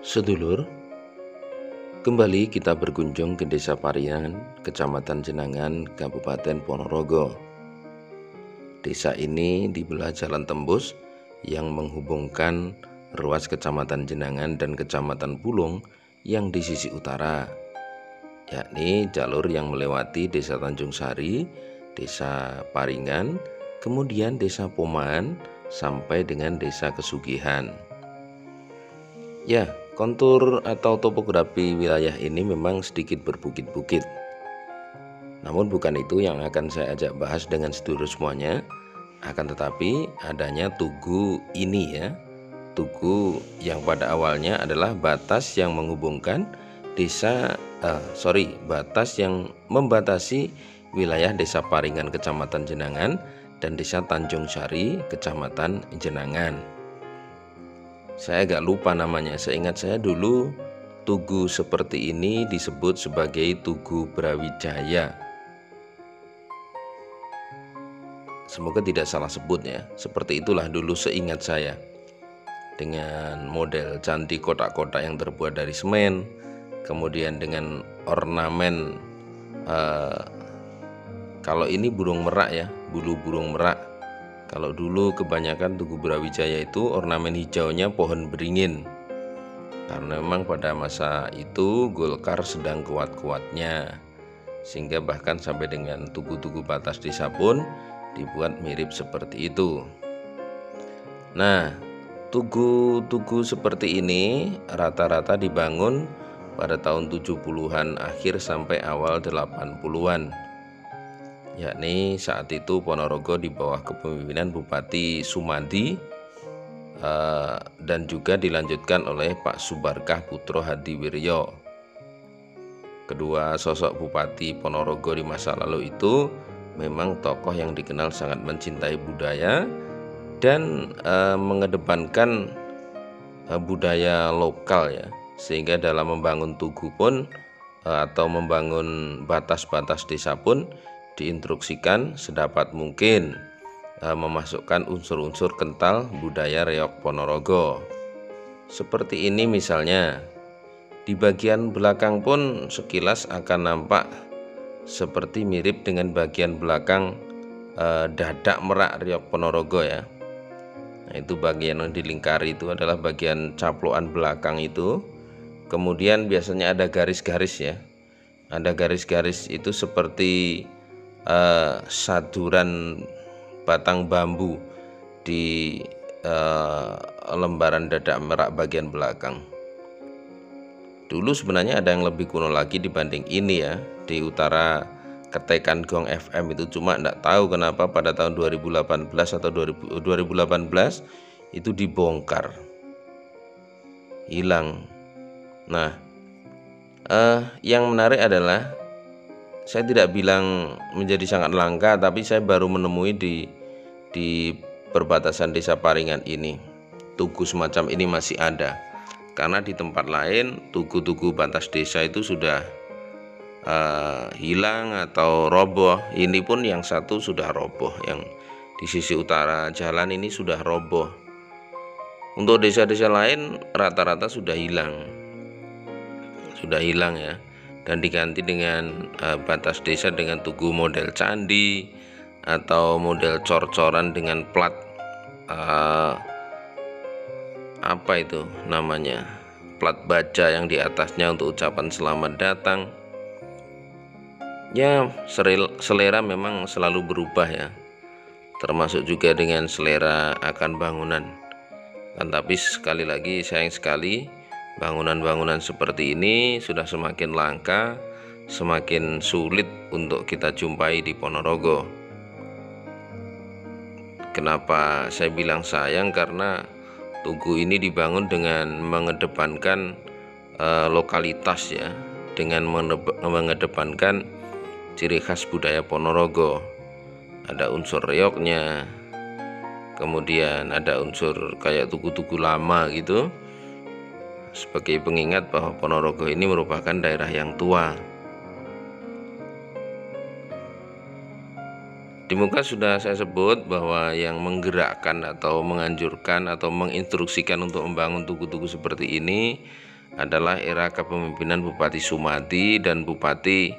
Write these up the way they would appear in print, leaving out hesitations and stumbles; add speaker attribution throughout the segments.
Speaker 1: Sedulur, kembali kita berkunjung ke Desa Parian, Kecamatan Jenangan, Kabupaten Ponorogo. Desa ini dibelah jalan tembus yang menghubungkan ruas Kecamatan Jenangan dan Kecamatan Pulung yang di sisi utara, yakni jalur yang melewati Desa Tanjung Sari, Desa Paringan, kemudian Desa Poman, sampai dengan Desa Kesugihan. Ya, kontur atau topografi wilayah ini memang sedikit berbukit-bukit. Namun bukan itu yang akan saya ajak bahas dengan sedulur semuanya. Akan tetapi adanya tugu ini ya. Tugu yang pada awalnya adalah batas yang menghubungkan batas yang membatasi wilayah Desa Paringan Kecamatan Jenangan dan Desa Tanjung Sari Kecamatan Jenangan. Saya agak lupa namanya. Seingat saya dulu tugu seperti ini disebut sebagai Tugu Brawijaya. Semoga tidak salah sebut ya. Seperti itulah dulu seingat saya. Dengan model candi kotak-kotak yang terbuat dari semen, kemudian dengan ornamen kalau ini burung merak ya, bulu burung merak. Kalau dulu kebanyakan Tugu Brawijaya itu ornamen hijaunya pohon beringin. Karena memang pada masa itu Golkar sedang kuat-kuatnya, sehingga bahkan sampai dengan tugu-tugu batas desa pun dibuat mirip seperti itu. Nah, tugu-tugu seperti ini rata-rata dibangun pada tahun 70-an akhir sampai awal 80-an. Yakni saat itu Ponorogo di bawah kepemimpinan Bupati Sumadi dan juga dilanjutkan oleh Pak Subarkah Putro Hadiwiryo. Kedua sosok Bupati Ponorogo di masa lalu itu memang tokoh yang dikenal sangat mencintai budaya dan mengedepankan budaya lokal ya, sehingga dalam membangun tugu pun atau membangun batas-batas desa pun diinstruksikan sedapat mungkin memasukkan unsur-unsur kental budaya reok Ponorogo. Seperti ini misalnya, di bagian belakang pun sekilas akan nampak seperti mirip dengan bagian belakang dadak merak reok Ponorogo ya. Nah, itu bagian yang dilingkari itu adalah bagian caplokan belakang itu. Kemudian biasanya ada garis-garis ya. Ada garis-garis itu seperti saduran batang bambu di lembaran dadak merak bagian belakang. Dulu sebenarnya ada yang lebih kuno lagi dibanding ini ya, di utara Ketekan Gong FM itu, cuma enggak tahu kenapa pada tahun 2018 atau 2018 itu dibongkar, hilang. Nah, yang menarik adalah saya tidak bilang menjadi sangat langka, tapi saya baru menemui di perbatasan Desa Paringan ini tugu semacam ini masih ada. Karena di tempat lain tugu-tugu batas desa itu sudah hilang atau roboh. Ini pun yang satu sudah roboh, yang di sisi utara jalan ini sudah roboh. Untuk desa-desa lain rata-rata sudah hilang ya, dan diganti dengan batas desa dengan tugu model candi atau model cor-coran dengan plat apa itu namanya, plat baja yang di atasnya untuk ucapan selamat datang. Ya, selera memang selalu berubah ya, termasuk juga dengan selera akan bangunan. Tapi sekali lagi sayang sekali, bangunan-bangunan seperti ini sudah semakin langka, semakin sulit untuk kita jumpai di Ponorogo. Kenapa saya bilang sayang? Karena tugu ini dibangun dengan mengedepankan lokalitas ya, dengan mengedepankan ciri khas budaya Ponorogo. Ada unsur reoknya, kemudian ada unsur kayak tugu-tugu lama gitu, sebagai pengingat bahwa Ponorogo ini merupakan daerah yang tua. Di muka sudah saya sebut bahwa yang menggerakkan atau menganjurkan atau menginstruksikan untuk membangun tugu-tugu seperti ini adalah era kepemimpinan Bupati Sumadi dan Bupati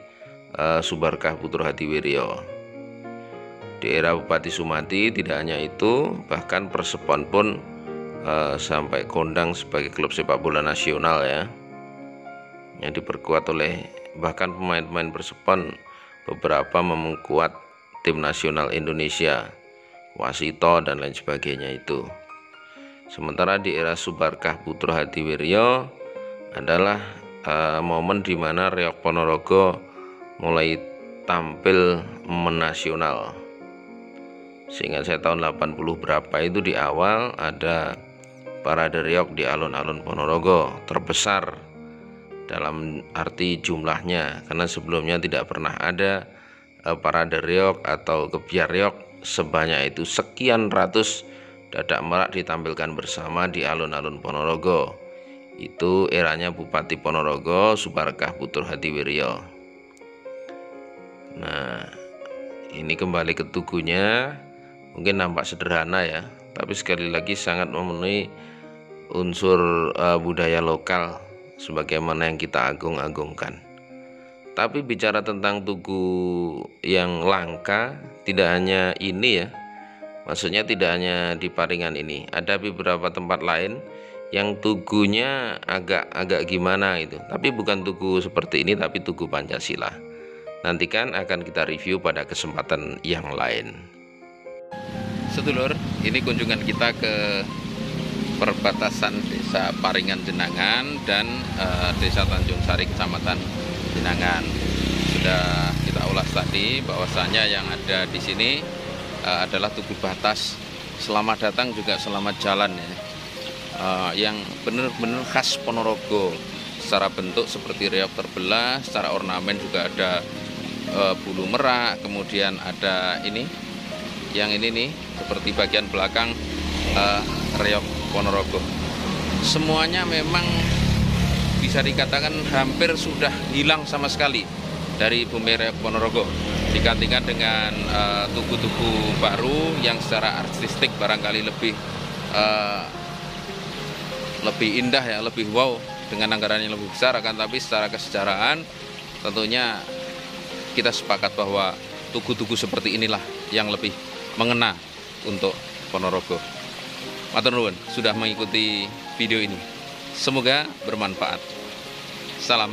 Speaker 1: Subarkah Putra Hadiwiryo. Di era Bupati Sumadi tidak hanya itu, bahkan Persepon pun sampai kondang sebagai klub sepak bola nasional ya, yang diperkuat oleh bahkan pemain-pemain Persepon beberapa memperkuat tim nasional Indonesia, Wasito dan lain sebagainya itu. Sementara di era Subarkah Putra Hadiwiryo adalah momen di mana Reok Ponorogo mulai tampil menasional. Seingat saya tahun 80 berapa itu di awal ada parade reok di alun-alun Ponorogo, terbesar dalam arti jumlahnya, karena sebelumnya tidak pernah ada parade reok atau kebiar reok sebanyak itu, sekian ratus dadak merak ditampilkan bersama di alun-alun Ponorogo. Itu eranya Bupati Ponorogo Subarkah Putra Hadiwiryo. Nah, ini kembali ke tugunya, mungkin nampak sederhana ya, tapi sekali lagi sangat memenuhi unsur budaya lokal sebagaimana yang kita agung-agungkan. Tapi bicara tentang tugu yang langka, tidak hanya ini ya, maksudnya tidak hanya di Paringan ini, ada beberapa tempat lain yang tugunya agak gimana itu, tapi bukan tugu seperti ini, tapi tugu Pancasila. Nantikan akan kita review pada kesempatan yang lain. Sedulur, ini kunjungan kita ke perbatasan Desa Paringan Jenangan dan Desa Tanjung Sari Kecamatan Jenangan. Sudah kita ulas tadi bahwasanya yang ada di sini adalah tugu batas. Selamat datang juga selamat jalan ya. Yang benar-benar khas Ponorogo, secara bentuk seperti reok terbelah, secara ornamen juga ada bulu merak, kemudian ada ini, yang ini nih seperti bagian belakang reok Ponorogo. Semuanya memang bisa dikatakan hampir sudah hilang sama sekali dari bumi reok Ponorogo, digantikan dengan tugu-tugu baru yang secara artistik barangkali lebih indah ya, lebih wow, dengan anggaran yang lebih besar. Akan tapi secara kesejarahan tentunya kita sepakat bahwa tugu-tugu seperti inilah yang lebih mengena untuk Ponorogo. Matur nuwun sudah mengikuti video ini, semoga bermanfaat. Salam.